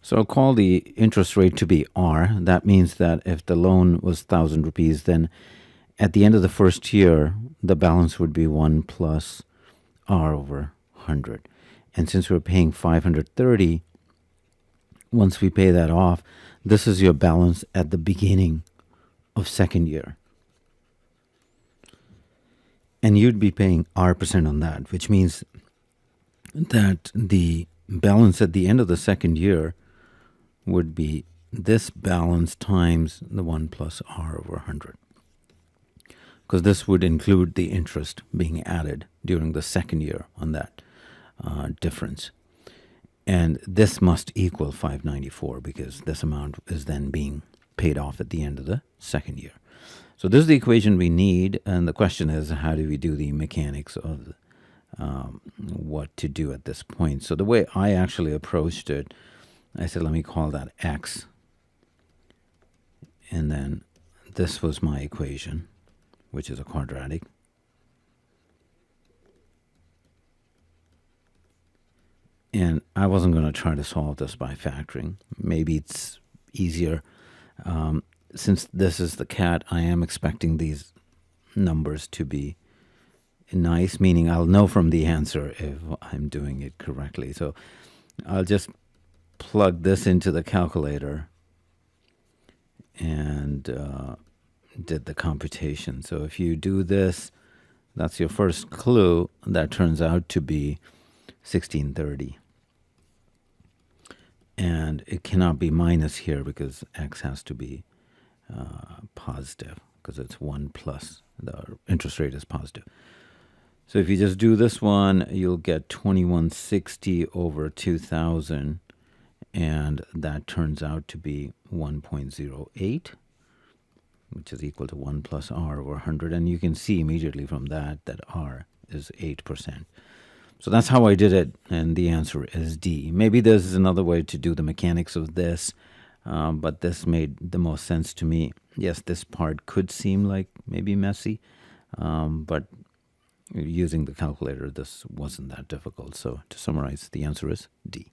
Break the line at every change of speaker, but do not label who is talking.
So I'll call the interest rate to be R. That means that if the loan was 1,000 rupees, then at the end of the first year, the balance would be 1 plus R over 100. And since we're paying 530, once we pay that off, this is your balance at the beginning of second year. And you'd be paying R% on that, which means that the balance at the end of the second year would be this balance times the 1 plus R over 100. Because this would include the interest being added during the second year on that difference. And this must equal 594 because this amount is then being paid off at the end of the second year. So this is the equation we need, and the question is, how do we do the mechanics of what to do at this point? So the way I actually approached it, I said, let me call that X. And then this was my equation, which is a quadratic. And I wasn't going to try to solve this by factoring. Maybe it's easier. Since this is the CAT, I am expecting these numbers to be nice, meaning I'll know from the answer if I'm doing it correctly. So I'll just plug this into the calculator and did the computation. So if you do this, that's your first clue. That turns out to be 1630. And it cannot be minus here because X has to be positive because it's 1 plus. The interest rate is positive. So if you just do this one, you'll get 2160 over 2000. And that turns out to be 1.08, which is equal to 1 plus R over 100. And you can see immediately from that R is 8%. So that's how I did it, and the answer is D. Maybe there's another way to do the mechanics of this, but this made the most sense to me. Yes, this part could seem like maybe messy, but using the calculator, this wasn't that difficult. So to summarize, the answer is D.